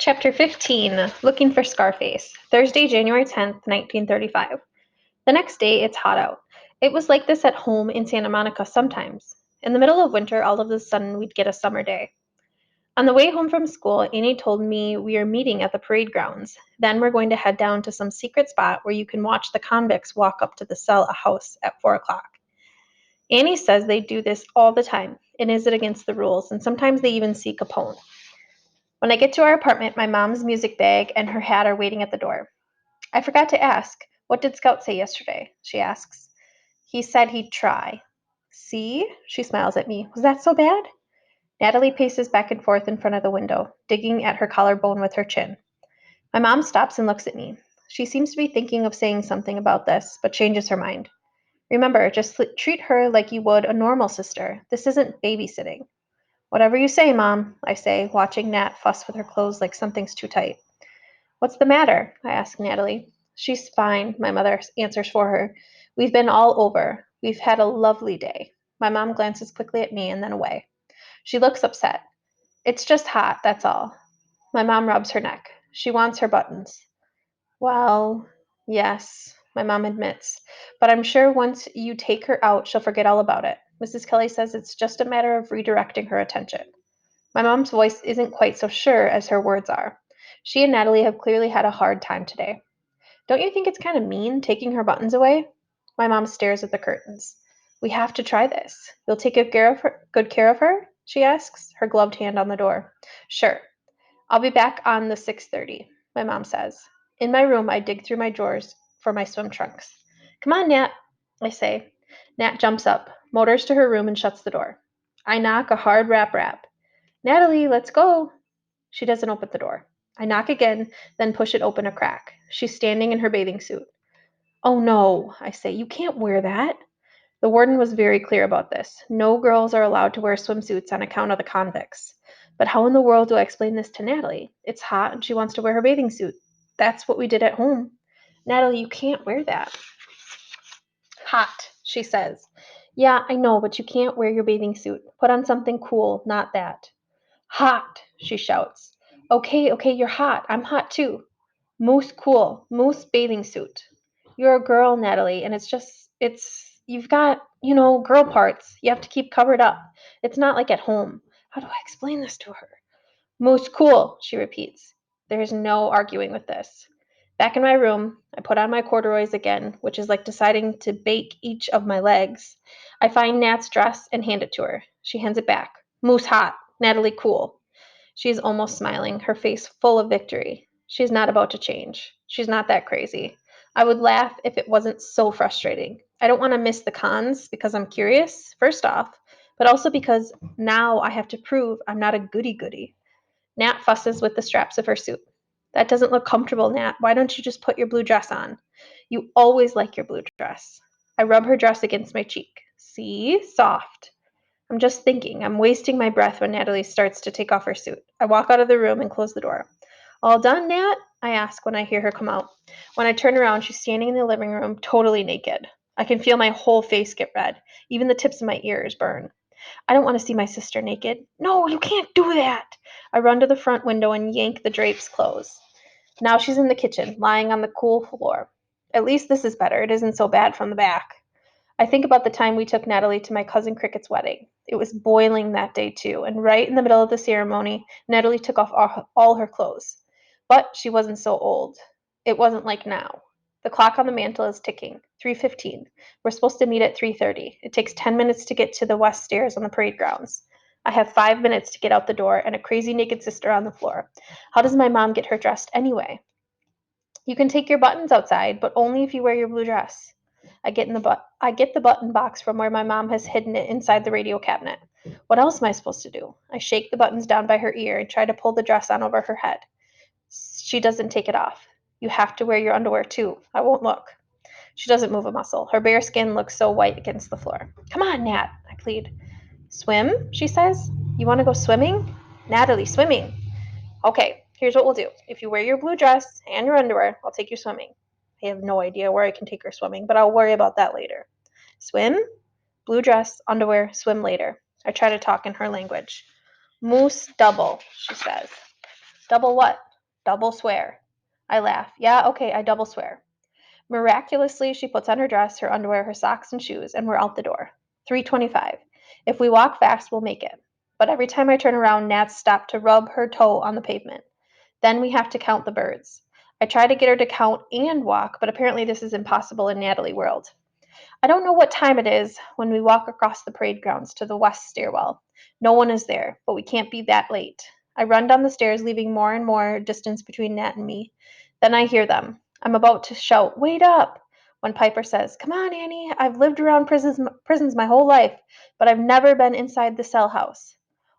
Chapter 15 Looking for Scarface, Thursday, January 10th, 1935. The next day, it's hot out. It was like this at home in Santa Monica sometimes. In the middle of winter, all of a sudden, we'd get a summer day. On the way home from school, Annie told me we are meeting at the parade grounds. Then we're going to head down to some secret spot where you can watch the convicts walk up to the cell a house at 4 o'clock. Annie says they do this all the time, and is it against the rules, and sometimes they even see Capone. When I get to our apartment, my mom's music bag and her hat are waiting at the door. I forgot to ask, what did Scout say yesterday? She asks. He said he'd try. See? She smiles at me. Was that so bad? Natalie paces back and forth in front of the window, digging at her collarbone with her chin. My mom stops and looks at me. She seems to be thinking of saying something about this, but changes her mind. Remember, just treat her like you would a normal sister. This isn't babysitting. Whatever you say, Mom, I say, watching Nat fuss with her clothes like something's too tight. What's the matter? I ask Natalie. She's fine, my mother answers for her. We've been all over. We've had a lovely day. My mom glances quickly at me and then away. She looks upset. It's just hot, that's all. My mom rubs her neck. She wants her buttons. Well, yes, my mom admits. But I'm sure once you take her out, she'll forget all about it. Mrs. Kelly says it's just a matter of redirecting her attention. My mom's voice isn't quite so sure as her words are. She and Natalie have clearly had a hard time today. Don't you think it's kind of mean taking her buttons away? My mom stares at the curtains. We have to try this. You'll take good care of her? She asks, her gloved hand on the door. Sure. I'll be back on the 6:30, my mom says. In my room, I dig through my drawers for my swim trunks. Come on, Nat, I say. Nat jumps up, motors to her room, and shuts the door. I knock a hard rap. Natalie, let's go. She doesn't open the door. I knock again, then push it open a crack. She's standing in her bathing suit. Oh no, I say, you can't wear that. The warden was very clear about this. No girls are allowed to wear swimsuits on account of the convicts. But how in the world do I explain this to Natalie? It's hot and she wants to wear her bathing suit. That's what we did at home. Natalie, you can't wear that. Hot, she says. Yeah, I know, but you can't wear your bathing suit. Put on something cool, not that. Hot, she shouts. Okay, you're hot. I'm hot too. Moose cool. Moose bathing suit. You're a girl, Natalie, and you've got, girl parts. You have to keep covered up. It's not like at home. How do I explain this to her? Moose cool, she repeats. There's no arguing with this. Back in my room, I put on my corduroys again, which is like deciding to bake each of my legs. I find Nat's dress and hand it to her. She hands it back. Moose hot, Natalie cool. She is almost smiling, her face full of victory. She's not about to change. She's not that crazy. I would laugh if it wasn't so frustrating. I don't want to miss the cons because I'm curious, first off, but also because now I have to prove I'm not a goody-goody. Nat fusses with the straps of her suit. That doesn't look comfortable, Nat. Why don't you just put your blue dress on? You always like your blue dress. I rub her dress against my cheek. See? Soft. I'm just thinking. I'm wasting my breath when Natalie starts to take off her suit. I walk out of the room and close the door. All done, Nat? I ask when I hear her come out. When I turn around, she's standing in the living room, totally naked. I can feel my whole face get red. Even the tips of my ears burn. I don't want to see my sister naked. No, you can't do that. I run to the front window and yank the drapes close. Now she's in the kitchen, lying on the cool floor. At least this is better. It isn't so bad from the back. I think about the time we took Natalie to my cousin Cricket's wedding. It was boiling that day too, and right in the middle of the ceremony, Natalie took off all her clothes. But she wasn't so old. It wasn't like now. The clock on the mantel is ticking. 3:15. We're supposed to meet at 3:30. It takes 10 minutes to get to the west stairs on the parade grounds. I have 5 minutes to get out the door and a crazy naked sister on the floor. How does my mom get her dressed anyway? You can take your buttons outside, but only if you wear your blue dress. I get the button box from where my mom has hidden it inside the radio cabinet. What else am I supposed to do? I shake the buttons down by her ear and try to pull the dress on over her head. She doesn't take it off. You have to wear your underwear too. I won't look. She doesn't move a muscle. Her bare skin looks so white against the floor. Come on, Nat, I plead. Swim? She says. You want to go swimming? Natalie, swimming. Okay, here's what we'll do. If you wear your blue dress and your underwear, I'll take you swimming. I have no idea where I can take her swimming, but I'll worry about that later. Swim? Blue dress, underwear, swim later. I try to talk in her language. Moose double, she says. Double what? Double swear. I laugh. Yeah, okay, I double swear. Miraculously, she puts on her dress, her underwear, her socks, and shoes, and we're out the door. 3:25. If we walk fast, we'll make it. But every time I turn around, Nat's stopped to rub her toe on the pavement. Then we have to count the birds. I try to get her to count and walk, but apparently this is impossible in Natalie world. I don't know what time it is when we walk across the parade grounds to the west stairwell. No one is there, but we can't be that late. I run down the stairs, leaving more and more distance between Nat and me. Then I hear them. I'm about to shout, "Wait up!" when Piper says, "Come on, Annie. I've lived around prisons my whole life, but I've never been inside the cell house.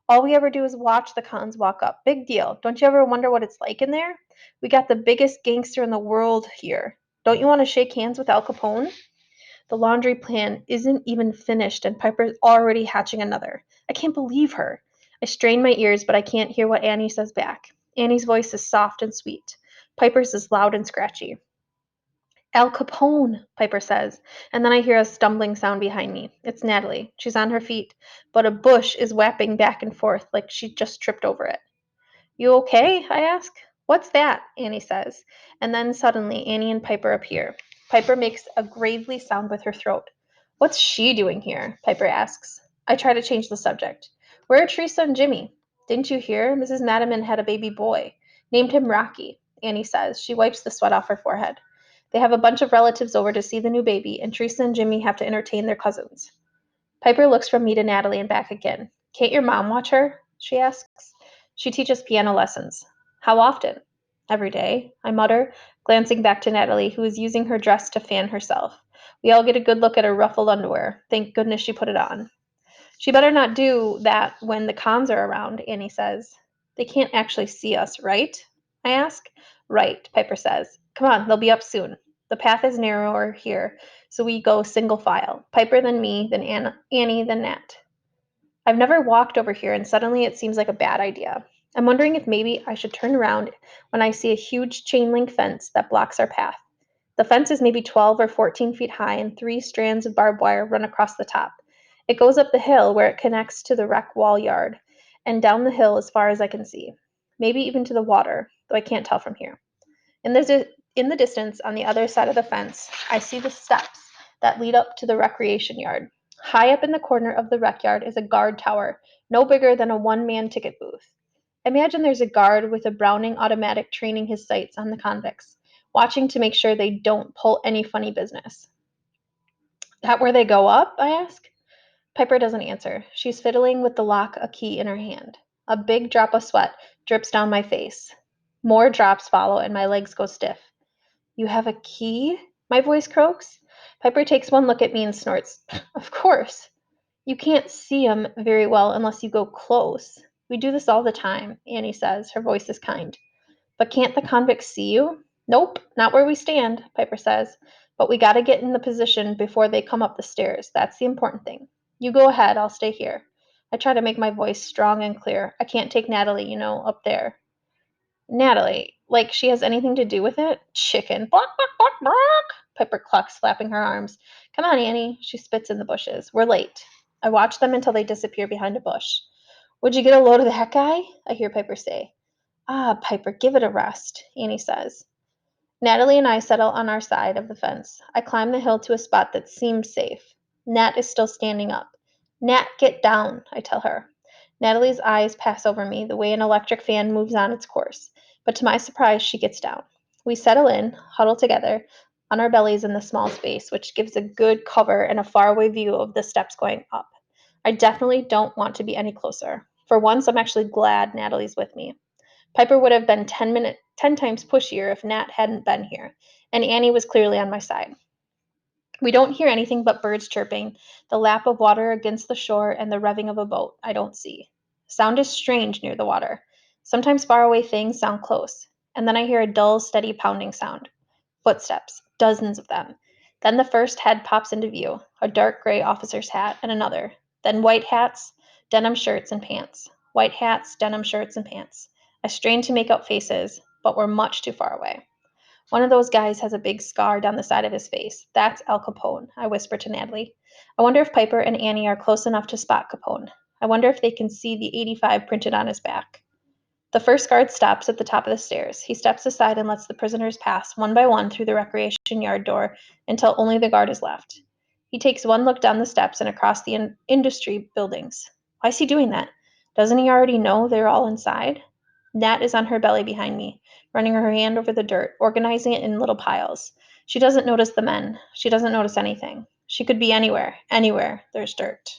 All we ever do is watch the cons walk up. Big deal. Don't you ever wonder what it's like in there? We got the biggest gangster in the world here. Don't you want to shake hands with Al Capone?" The laundry plan isn't even finished, and Piper's already hatching another. I can't believe her. I strain my ears, but I can't hear what Annie says back. Annie's voice is soft and sweet. Piper's is loud and scratchy. "Al Capone," Piper says, and then I hear a stumbling sound behind me. It's Natalie. She's on her feet, but a bush is whapping back and forth like she just tripped over it. "You okay?" I ask. "What's that?" Annie says. And then suddenly Annie and Piper appear. Piper makes a gravely sound with her throat. "What's she doing here?" Piper asks. I try to change the subject. "Where are Teresa and Jimmy?" "Didn't you hear? Mrs. Madiman had a baby boy. Named him Rocky," Annie says. She wipes the sweat off her forehead. "They have a bunch of relatives over to see the new baby, and Teresa and Jimmy have to entertain their cousins." Piper looks from me to Natalie and back again. "Can't your mom watch her?" she asks. "She teaches piano lessons." "How often?" "Every day," I mutter, glancing back to Natalie, who is using her dress to fan herself. We all get a good look at her ruffled underwear. Thank goodness she put it on. "She better not do that when the cons are around," Annie says. "They can't actually see us, right?" I ask. "Right," Piper says. "Come on, they'll be up soon. The path is narrower here, so we go single file. Piper, then me, then Annie, then Nat. I've never walked over here, and suddenly it seems like a bad idea. I'm wondering if maybe I should turn around when I see a huge chain link fence that blocks our path. The fence is maybe 12 or 14 feet high, and 3 strands of barbed wire run across the top. It goes up the hill where it connects to the rec wall yard, and down the hill as far as I can see. Maybe even to the water, though I can't tell from here. In the distance, on the other side of the fence, I see the steps that lead up to the recreation yard. High up in the corner of the rec yard is a guard tower, no bigger than a one-man ticket booth. Imagine there's a guard with a Browning automatic training his sights on the convicts, watching to make sure they don't pull any funny business. "That where they go up?" I ask. Piper doesn't answer. She's fiddling with the lock, a key in her hand. A big drop of sweat drips down my face. More drops follow, and my legs go stiff. "You have a key?" my voice croaks. Piper takes one look at me and snorts. "Of course. You can't see 'em very well unless you go close. We do this all the time," Annie says. Her voice is kind. "But can't the convicts see you?" "Nope, not where we stand," Piper says. "But we gotta get in the position before they come up the stairs. That's the important thing. You go ahead, I'll stay here." I try to make my voice strong and clear. I can't take Natalie, up there. "Natalie, like she has anything to do with it? Chicken. Bark, bark, bark, bark." Piper clucks, flapping her arms. "Come on, Annie." She spits in the bushes. We're late. I watch them until they disappear behind a bush. "Would you get a load of that guy?" I hear Piper say. "Ah, Piper, give it a rest," Annie says. Natalie and I settle on our side of the fence. I climb the hill to a spot that seems safe. Nat is still standing up. "Nat, get down," I tell her. Natalie's eyes pass over me the way an electric fan moves on its course, but to my surprise, she gets down. We settle in, huddle together, on our bellies in the small space, which gives a good cover and a faraway view of the steps going up. I definitely don't want to be any closer. For once, I'm actually glad Natalie's with me. Piper would have been 10 times pushier if Nat hadn't been here, and Annie was clearly on my side. We don't hear anything but birds chirping, the lap of water against the shore, and the revving of a boat I don't see. Sound is strange near the water. Sometimes faraway things sound close, and then I hear a dull, steady pounding sound. Footsteps, dozens of them. Then the first head pops into view, a dark gray officer's hat, and another. Then white hats, denim shirts, and pants. White hats, denim shirts, and pants. I strained to make out faces, but were much too far away. "One of those guys has a big scar down the side of his face. That's Al Capone," I whisper to Natalie. I wonder if Piper and Annie are close enough to spot Capone. I wonder if they can see the 85 printed on his back. The first guard stops at the top of the stairs. He steps aside and lets the prisoners pass one by one through the recreation yard door until only the guard is left. He takes one look down the steps and across the industry buildings. Why is he doing that? Doesn't he already know they're all inside? Nat is on her belly behind me, running her hand over the dirt, organizing it in little piles. She doesn't notice the men. She doesn't notice anything. She could be anywhere. Anywhere. There's dirt.